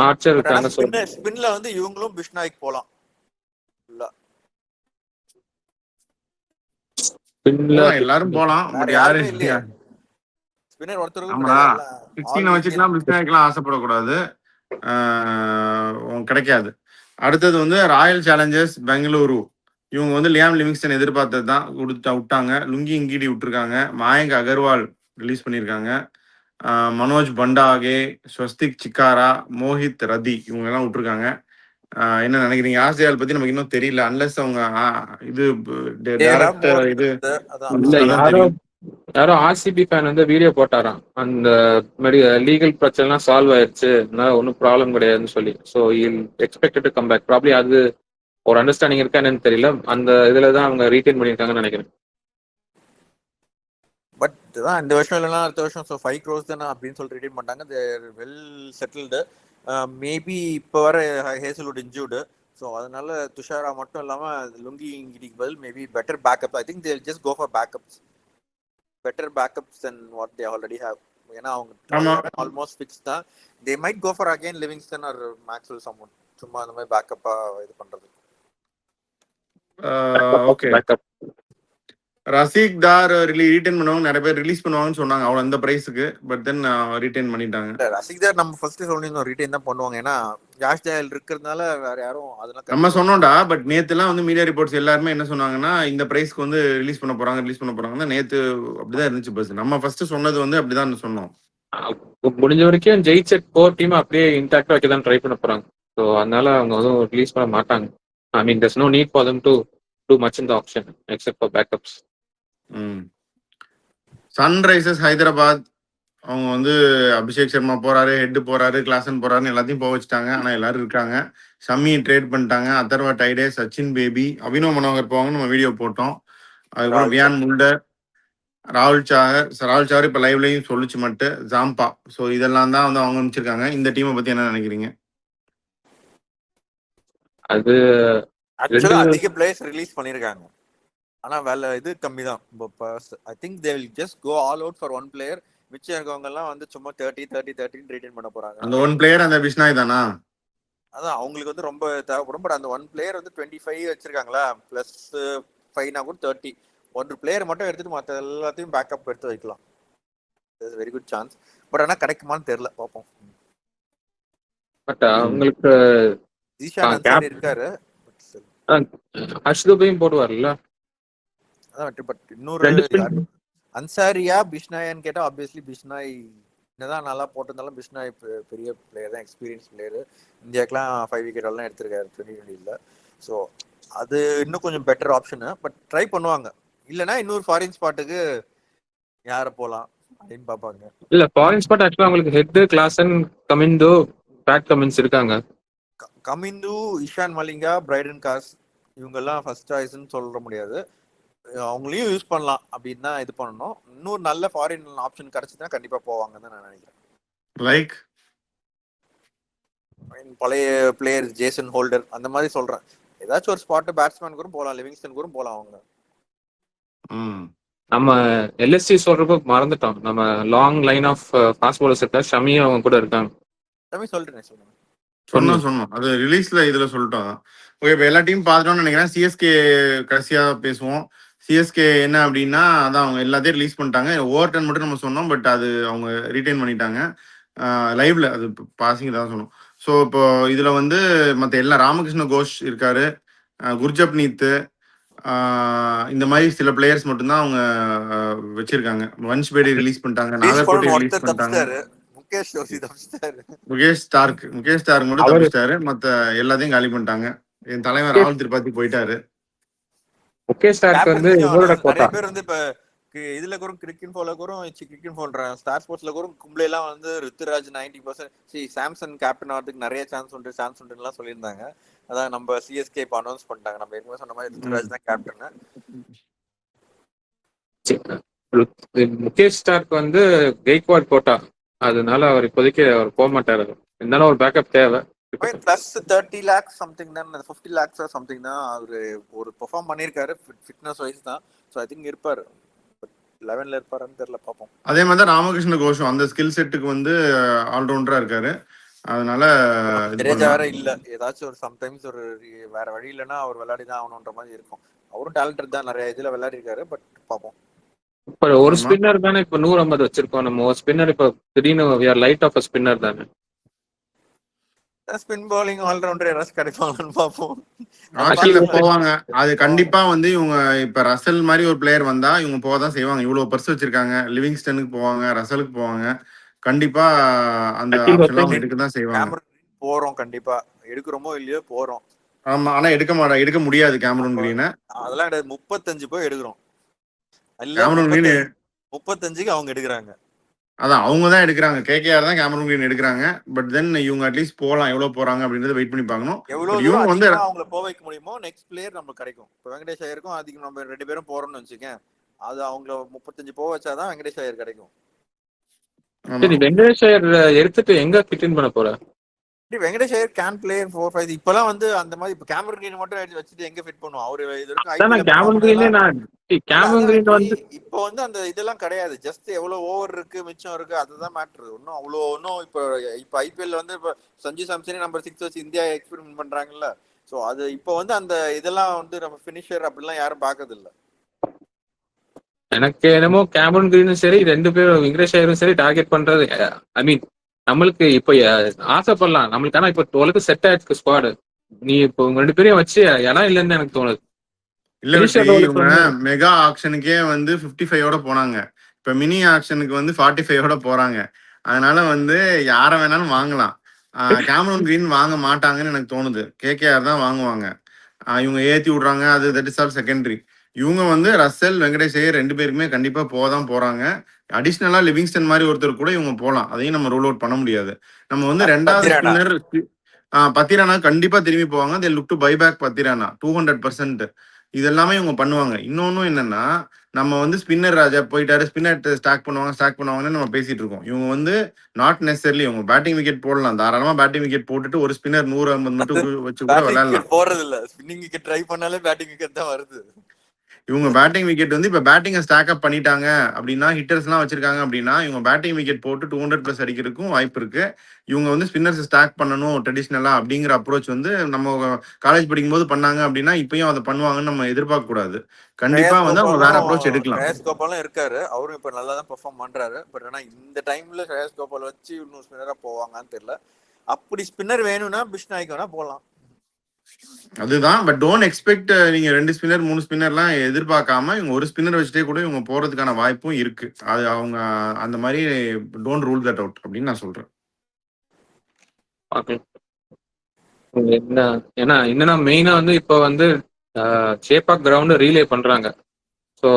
ஆர்ச்சர் இருக்காங்க. ஸ்பின்ல வந்து இவங்களும் பிஷ்னாய்க்கு போலாம். இல்ல ஸ்பின்ல எல்லாரும் போலாம். பட் யாரு இல்லையா ஸ்பின்னர் ஒருத்தருக்கு ஆமாடா 16 வச்சுக்கலாம். பிஷ்னாய்க்குலாம் ஆசைப்படக்கூடாது, கிடைக்காது. அடுத்தது வந்து ராயல் சேலஞ்சர்ஸ் பெங்களூரு. இவங்க வந்து லியாம் லிவிங்ஸ்டன் எதிர்பார்த்தது தான், விட்டாங்க. லுங்கி இங்கிடி விட்டுருக்காங்க. மயங்க் அகர்வால் ரிலீஸ் பண்ணியிருக்காங்க. மனோஜ் பண்டாகே, ஸ்வஸ்திக் சிக்காரா, மோஹித் ரதி இவங்க எல்லாம் விட்டுருக்காங்க. என்ன நினைக்கிறீங்க? ஆஸ்திரேலியா பத்தி நமக்கு இன்னும் தெரியல. அன்லஸ் அவங்க இது டைரக்டர் இது யாரோ ஆர்சிபி ஃபேன் வந்து வீடியோ போட்டாராம். அந்த லீகல் பிரச்சனை சால்வ் ஆயிடுச்சு, அதனால ஒன்றும் ப்ராப்ளம் கிடையாதுன்னு சொல்லி. So expected to come back. Probably அது ஒரு அண்டர்ஸ்டாண்டிங் இருக்கா என்னன்னு தெரியல. அந்த இதுல தான் அவங்க ரீட்டைன் பண்ணியிருக்காங்கன்னு நினைக்கிறேன். பட் தான் இந்த வருஷம் இல்லைனா அடுத்த வருஷம் 5 crores தானே அப்படின்னு சொல்லி ரிட்டீன் பண்ணாங்க. தேர் வெல் செட்டில்டு. மேபி இப்போ வர ஹேசல்வுட் இன்ஜூர்டு. ஸோ அதனால துஷாரா மட்டும் இல்லாமல் லுங்கி இங்கிடிக்கு பதில் maybe better backup. I think they'll just go for backups, better backups than what they already have. ஏன்னா அவங்க ஆல்மோஸ்ட் ஃபிக்ஸ் தான். They might go for again Livingstone or Maxwell சம்மன், சும்மா அந்த மாதிரி பேக்கப்பா இது பண்றது. ஓகே, ரசீக் தார் ரீட்டைன் பண்ணுவாங்க, நிறைய பேர் ரிலீஸ் பண்ணுவாங்கன்னு சொன்னாங்க அவ்வளோ அந்த பிரைஸுக்கு. பட் தென் ரீட்டைன் பண்ணிட்டாங்க. ரசீக் தார் நம்ம ஃபர்ஸ்ட் சொல்லியிருந்தோம் ரீட்டைன் தான் பண்ணுவாங்க. ஏன்னா ஜாஷ் ஜாயல் இருக்கிறதுனால வேற யாரும் அதெல்லாம் நம்ம சொன்னோம்டா. பட் நேத்துலாம் வந்து மீடியா ரிப்போர்ட்ஸ் எல்லாருமே என்ன சொன்னாங்கன்னா, இந்த பிரைஸ்க்கு வந்து ரிலீஸ் பண்ண போறாங்க. நேத்து அப்படிதான் இருந்துச்சு. பஸ் நம்ம ஃபர்ஸ்ட் சொன்னது வந்து அப்படிதான் சொன்னோம். முடிஞ்ச வரைக்கும் ஜெயிச்ச கோர் டீம் அப்படியே இன்டாக்டா வைக்க தான் ட்ரை பண்ண போறாங்க. ஸோ அதனால அவங்க வந்து ரிலீஸ் பண்ண மாட்டாங்க. ஐ மீன் there's no need for them to do much in the auction except for backups. Sunrisers Hyderabad அவங்க வந்து அபிஷேக் சர்மா போறாரு, ஹெட் போறாரு, கிளாசன் போறாருன்னு எல்லாத்தையும் போக வச்சுட்டாங்க. ஆனா எல்லாரும் இருக்காங்க. ஷம்மி ட்ரேட் பண்ணிட்டாங்க. அதர்வா டைடே, சச்சின் பேபி, அபினவ் மனோகர் போவாங்கன்னு நம்ம வீடியோ போட்டோம். அதுக்கப்புறம் ராகுல் வியான் முல்டர், ராகுல் சாகர் இப்ப லைவ்லயும் சொல்லிச்சு மட்டும் ஜாம்பா. ஸோ இதெல்லாம் தான் வந்து அவங்க அனுப்பிச்சிருக்காங்க. இந்த டீமை பத்தி என்ன நினைக்கிறீங்க? அது ஆக்சுவலா ரெண்டு அதிக பிளேயர்ஸ் ரிலீஸ் பண்ணிருக்காங்க. ஆனா வேலை இது கம்மி தான். I think they will just go all out for one player. மிச்சம் இருக்கவங்க எல்லாம் வந்து சும்மா 30 ரிட்டைன் பண்ண போறாங்க. அந்த ஒன் பிளேயர் அந்த பிஷ்னாய் தானா? அதான் அவங்களுக்கு வந்து ரொம்ப தேவைப்படும். பட் அந்த ஒன் பிளேயர் வந்து 25 வச்சிருக்காங்களா, பிளஸ் 5 கூட 30. ஒரு பிளேயர் மட்டும் எடுத்துட்டு மற்ற எல்லாத்தையும் பேக்கப் எடுத்து வைக்கலாம். Very good chance. பட் ஆனா கிடைக்குமான்னு தெரியல, பார்ப்போம். பட் அவங்களுக்கு ஈஷான் அன்சாரி இருக்காரு. ஹர்ஷ்தூபையும் போடுவார்ல. அதான் பட் இன்னொரு அன்சாரியா பிஷ்னாயான்னு கேட்டா ஆப்வியஸ்லி பிஷ்னாய் என்னதான் நல்லா போட்டிருந்தாலும் பிஷ்னாய் பெரிய பிளேயர் தான், எக்ஸ்பீரியன்ஸ் பிளேயர். இந்தியாவுக்குலாம் 5 விக்கெட் எல்லாம் எடுத்திருக்காரு 2020. ஸோ அது இன்னும் கொஞ்சம் பெட்டர் ஆப்ஷனு. பட் ட்ரை பண்ணுவாங்க. இல்லைன்னா இன்னொரு ஃபாரின் ஸ்பாட்டுக்கு யார போலாம் அப்படின்னு பார்ப்பாங்க. இல்ல ஃபாரின் ஸ்பாட் ஆக்சுவலா அவங்களுக்கு head, Klaasen, Kamindu, Pat Cummins இருக்காங்க. கமிந்து, இஷான் மலிங்கா, பிரைடன் காஸ் இவங்கெல்லாம் ஃபர்ஸ்ட் சாய்ஸ்ன்னு சொல்ல முடியாது. அவங்களையும் யூஸ் பண்ணலாம் அப்படின்னு தான் இது பண்ணணும். இன்னொரு நல்ல ஃபாரின் ஆப்ஷன் கிடைச்சுன்னா கண்டிப்பா போவாங்கன்னு தான் நான் நினைக்கிறேன். லைக் பழைய பிளேயர் ஜேசன் ஹோல்டர் அந்த மாதிரி சொல்றேன். ஏதாச்சும் ஒரு ஸ்பாட் பேட்ஸ்மேன் கூட போகலாம், லிவிங்ஸ்டன் கூட போகலாம் அவங்க. நம்ம எல்எஸ்சி சொல்றப்போ மறந்துட்டோம். நம்ம long line of fast bowlers இருக்கா, ஷமியும் அவங்க கூட இருக்காங்க. ஷமி சொல்றேன் சொன்னோம். அது ரிலீஸ்ல இதுல சொல்லிட்டோம். ஓகே, இப்போ எல்லா டீம் பார்த்துட்டோம்னு நினைக்கிறேன். சிஎஸ்கே கடைசியா பேசுவோம். சிஎஸ்கே என்ன அப்படின்னா, அதான் அவங்க எல்லாத்தையும் ரிலீஸ் பண்ணிட்டாங்க. ஓவர்டன் மட்டும் நம்ம சொன்னோம், பட் அது அவங்க ரீடைன் பண்ணிட்டாங்க லைவ்ல. அது பாசிங் தான் சொன்னோம். ஸோ இப்போ இதுல வந்து மற்ற எல்லா ராமகிருஷ்ண கோஷ் இருக்காரு, குர்ஜப்னீத், இந்த மாதிரி சில பிளேயர்ஸ் மட்டும்தான் அவங்க வச்சிருக்காங்க. வன்ஷ் பேடி ரிலீஸ் பண்ணிட்டாங்க, நாகர்கோட்டை ரிலீஸ் பண்ணிட்டாங்க, முகேஷ் ஸ்டார்க் மட்டும் தப்பிச்சிட்டாரு. மத்த எல்லாத்தையும் காலி பண்ணிட்டாங்க. என் தலைவர் ராகுல் திரிபாதி போயிட்டாரு. முகேஷ் ஸ்டார்க் வந்து இவரோட கோட்டா. நிறைய பேர் வந்து இப்ப இதுல கூட கிரிக்கெட் போல கூட கிரிக்கெட் போடுறேன், ஸ்டார் ஸ்போர்ட்ஸ்ல கூட கும்பல எல்லாம் வந்து ரித்துராஜ் 90%, சாம்சன் கேப்டன் ஆகிறதுக்கு நிறைய சான்ஸ் உண்டுலாம் சொல்லியிருந்தாங்க. அதான் நம்ம சிஎஸ்கே இப்போ அனௌன்ஸ் பண்ணிட்டாங்க. நம்ம ஏற்கனவே சொன்ன மாதிரி ரித்துராஜ் தான் கேப்டன். முகேஷ் ஸ்டார்க் வந்து கெய்க்வாட் கோட்டா, அதனால அவர் இப்போதைக்கு அவர் போக மாட்டாரு. இருந்தாலும் ஒரு பேக்கப் தேவை. பிளஸ் 30 lakhs சம்திங் தான், 50 lakhs சம்திங் தான் அவரு ஒரு பெர்ஃபார்ம் பண்ணியிருக்காரு. ஃபிட்னஸ் வைஸ் தான். ஸோ ஐ திங்க் இருப்பாரு, 11ல இருப்பாருன்னு தெரியல, பார்ப்போம். அதே மாதிரி தான் ராமகிருஷ்ண கோஷம் அந்த ஸ்கில் செட்டுக்கு வந்து ஆல்ரவுண்டரா இருக்காரு. அதனால வேற இல்ல, ஏதாச்சும் ஒரு சம்டைம்ஸ் ஒரு வேற வழி இல்லைன்னா அவர் விளையாடி தான் ஆகணுன்ற மாதிரி இருக்கும். அவரும் டேலண்டட் தான், நிறைய இதுல விளையாடி இருக்காரு. பட் பார்ப்போம். இப்ப ஒரு ஸ்பின்னர் தானே இப்ப 150 வச்சிருக்கோம் நம்ம. ஒரு ஸ்பின்னர் இப்ப திடீர்னு லைட் ஆஃப் ஸ்பின்னர் தானே. ஸ்பின் பவுலிங் ஆல்ரவுண்டர் யாராச்சும் கிடைப்பாங்கன்னு பார்ப்போம். போவாங்க. அது கண்டிப்பா வந்து இவங்க இப்ப ரசல் மாதிரி ஒரு பிளேயர் வந்தா இவங்க போகதான் செய்வாங்க. இவ்வளவு பர்ஸ் வச்சிருக்காங்க. லிவிங்ஸ்டனுக்கு போவாங்க, ரசலுக்கு போவாங்க. கண்டிப்பா அந்த ஆப்ஷன்லாம் எடுக்கதான் செய்வாங்க. போறோம், கண்டிப்பா எடுக்கிறோமோ இல்லையோ போறோம். ஆமா, ஆனா எடுக்க முடியாது கேமரூன் கிரீனை. அதெல்லாம் 35 போய் எடுக்கிறோம். கேமரூன் கிரீன் 35க்கு அவங்க எடுக்கிறாங்க. அதான் அவங்க தான் எடுக்கிறாங்க. கேகேஆர் தான் கேமரூன் கிரீன் எடுக்கிறாங்க. பட் தென் இவங்க அட்லீஸ்ட் போகலாம். எவ்வளவு போறாங்க அப்படின்றத வெயிட் பண்ணி பார்க்கணும். இவங்க வந்து அவங்கள போக வைக்க முடியுமோ நெக்ஸ்ட் பிளேயர் நமக்கு கிடைக்கும். இப்போ வெங்கடேஷ் ஐயருக்கும் அதுக்கு நம்ம 2 பேரும் போறோம்னு வச்சுக்கேன். அது அவங்கள 35 போக வச்சாதான் வெங்கடேஷ் ஐயர் கிடைக்கும். சரி, வெங்கடேஷ் ஐயர் எடுத்துட்டு எங்க ஃபிட் பண்ண போற? Venkatesh Iyer can play 4-5. இப்பெல்லாம் வந்து அந்த மாதிரி இப்ப கேமரன் கிரீன் மட்டும் எடுத்து வச்சுட்டு எங்க ஃபிட் பண்ணுவோம்? அவரு இது வரைக்கும் கேமரன் கிரீன் வந்து இப்போ வந்து அந்த இதெல்லாம் கிடையாது. ஜஸ்ட் எவ்வளவு ஓவர் இருக்கு மிச்சம் இருக்கு அதுதான் மேட்டர். ஒன்னும் அவ்வளோ ஒன்னும் இப்ப ஐபிஎல் வந்து இப்ப சஞ்சு சாம்சனே நம்பர் 6 வச்சு இந்தியா எக்ஸ்பெரிமெண்ட் பண்றாங்கல்ல. சோ அது இப்போ வந்து அந்த இதெல்லாம் வந்து நம்ம பினிஷர் அப்படிலாம் யாரும் பாக்குறது இல்ல. எனக்கு என்னமோ கேமரன் கிரீனும் சரி 2 பேரும் வெங்கடேஷ் ஐயரும் சரி டார்கெட் பண்றது, ஐ மீன் நம்மளுக்கு இப்ப ஆசைப்படலாம் நம்மளுக்கு. ஆனா இப்ப உலக செட் ஆயிருக்கு ஸ்குவாடு. நீ இப்போ 2 பேரையும் வச்சு இடம் இல்லைன்னு எனக்கு தோணுது. இல்ல, மெகா ஆக்ஷனுக்கே வந்து 55ஓட போனாங்க. இப்ப மினி ஆக்ஷனுக்கு வந்து 45ஓட போறாங்க. அதனால வந்து யார வேணாலும் வாங்கலாம். கேமரூன் கிரீன் வாங்க மாட்டாங்கன்னு எனக்கு தோணுது. கேகேஆர் தான் வாங்குவாங்க. இவங்க ஏத்தி விடுறாங்க, அது தட் இஸ் ஆல் செகண்டரி. இவங்க வந்து ரசல், வெங்கடேஷ் ஐயர் 2 பேருக்குமே கண்டிப்பா தான் போறாங்க. அடிஷனலா லிவிங்ஸ்டன் மாரி ஒருத்தர் கூட இவங்க போலாம். அதையும் நம்ம ரூல் அவுட் பண்ண முடியாது. நம்ம வந்து 2வது பத்திரானா ஸ்பின்னர் பத்திரானா கண்டிப்பா திரும்பி போவாங்க. They look to buy back Pathirana 200%. இது எல்லாமே இவங்க பண்ணுவாங்க. இன்னொன்னும் என்னன்னா, நம்ம வந்து ஸ்பின்னர் ராஜா போயிட்டாரு, ஸ்பின்னர் ஸ்டாக் பண்ணுவாங்கன்னு நம்ம பேசிட்டு இருக்கோம். இவங்க வந்து நாட் நெசசரிலி இவங்க பேட்டிங் விக்கெட் போடலாம். தாராளமா பேட்டிங் விக்கெட் போட்டுட்டு ஒரு ஸ்பின்னர் 150 மட்டும் வச்சு கூட பேட்டிங் விளையாடலாம். விக்கெட் போறது இல்ல, ஸ்பின்னிங் விக்கெட் ட்ரை பண்ணாலே பேட்டிங் விக்கெட் தான் வருது. இவங்க பேட்டிங் விக்கெட் வந்து இப்ப பேட்டிங்கை ஸ்டாக் அப் பண்ணிட்டாங்க அப்படின்னா, ஹிட்டர்ஸ்லாம் வச்சிருக்காங்க அப்படின்னா, இவங்க பேட்டிங் விக்கெட் போட்டு 200+ அடிக்கிறதுக்கும் வாய்ப்பு இருக்கு. இவங்க வந்து ஸ்பின்னர்ஸ் ஸ்டாக் பண்ணணும் ட்ரெடிஷனலா அப்படிங்கிற அப்ரோச் வந்து நம்ம காலேஜ் படிக்கும்போது பண்ணாங்க அப்படின்னா, இப்பயும் அதை பண்ணுவாங்கன்னு நம்ம எதிர்பார்க்க கூடாது. கண்டிப்பா வந்து அவங்க வேற அப்ரோச் எடுக்கலாம். ஸ்ரேயஸ் கோபாலும் இருக்காரு, அவரும் இப்ப நல்லா தான் பெர்ஃபார்ம் பண்றாரு. பட் ஆனா இந்த டைம்ல ஸ்ரேயஸ் கோபால் வச்சு இன்னும் ஸ்பின்னரா போவாங்கன்னு தெரியல. அப்படி ஸ்பின்னர் வேணும்னா பிஷ்நாய்க்கு வேணா போலாம். அதுதான். பட் டோன்ட் எக்ஸ்பெக்ட் நீங்க 2 ஸ்பின்னர் 3 ஸ்பின்னர்லாம் எதிர்பார்க்காம இவங்க ஒரு ஸ்பின்னர் வச்சுட்டே கூட இவங்க போறதுக்கான வாய்ப்பும் இருக்கு. அது அவங்க அந்த மாதிரி டோன்ட் ரூல் தட் அவுட் அப்படின்னு நான் சொல்றேன். பார்க்கலாம். என்ன ஏன்னா என்னன்னா மெயினா வந்து இப்போ வந்து சேப்பாக் கிரவுண்ட் ரீலே பண்றாங்க. ஸோ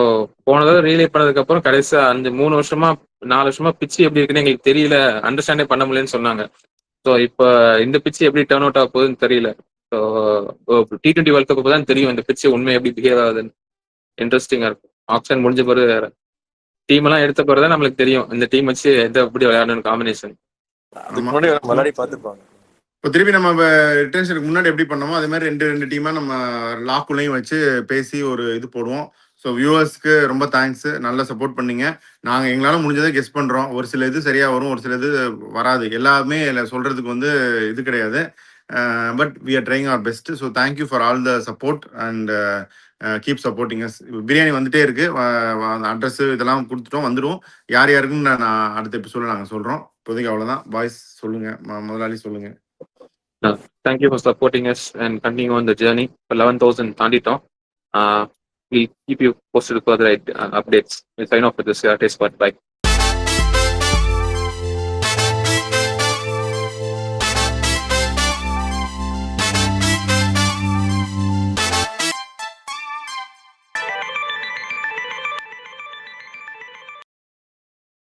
போன தடவை ரீலே பண்ணதுக்கு அப்புறம் கடைசியா 3 வருஷமா 4 வருஷமா பிச்சு எப்படி இருக்குன்னு எங்களுக்கு தெரியல, அண்டர்ஸ்டாண்டே பண்ண முடியலன்னு சொன்னாங்க. ஸோ இப்போ இந்த பிச்சு எப்படி டர்ன் அவுட் ஆக போகுதுன்னு தெரியல. ஸோ T20 வேர்ல்ட் கப் தான் தெரியும் இந்த பிச்சு உண்மை எப்படி பிஹேவ் ஆகுதுன்னு. இன்ட்ரெஸ்டிங்கா இருக்கும். ஆப்ஷன் முடிஞ்ச பிறகு டீம் எல்லாம் எடுத்த பிறகு தான் நம்மளுக்கு தெரியும் இந்த டீம் வச்சு எதை எப்படி விளையாடணும் காம்பினேஷன். அதுக்கு முன்னாடி விளையாடி பார்த்துருப்பாங்க. இப்போ திருப்பி நம்ம ரிட்டர்ன்ஷனுக்கு முன்னாடி எப்படி பண்ணோமோ அதே மாதிரி ரெண்டு டீமா நம்ம லாக்குள்ளையும் வச்சு பேசி ஒரு இது போடுவோம். ஸோ வியூவர்ஸ்க்கு ரொம்ப தேங்க்ஸ், நல்லா சப்போர்ட் பண்ணீங்க. நாங்கள் எங்களால் முடிஞ்சதை கெஸ் பண்ணுறோம். ஒரு சில இது சரியாக வரும், ஒரு சில இது வராது. எல்லாமே சொல்கிறதுக்கு வந்து இது கிடையாது. But we are trying our best. So thank you for all the support and keep supporting us. Biryani வந்துட்டே இருக்கு, அட்ரஸ் இதெல்லாம் கொடுத்துட்டோம், வந்துடும். யார் யாருக்குன்னு நான் அடுத்த எபிசோட நாங்கள் சொல்கிறோம். இப்போதைக்கு அவ்வளோதான். பாய்ஸ் சொல்லுங்க, முதலாளி சொல்லுங்க. Thank you for supporting us and continuing on the journey. 11,000 தாண்டிட்டோம். We'll keep you posted with further updates. We'll sign off with this test part. Bye.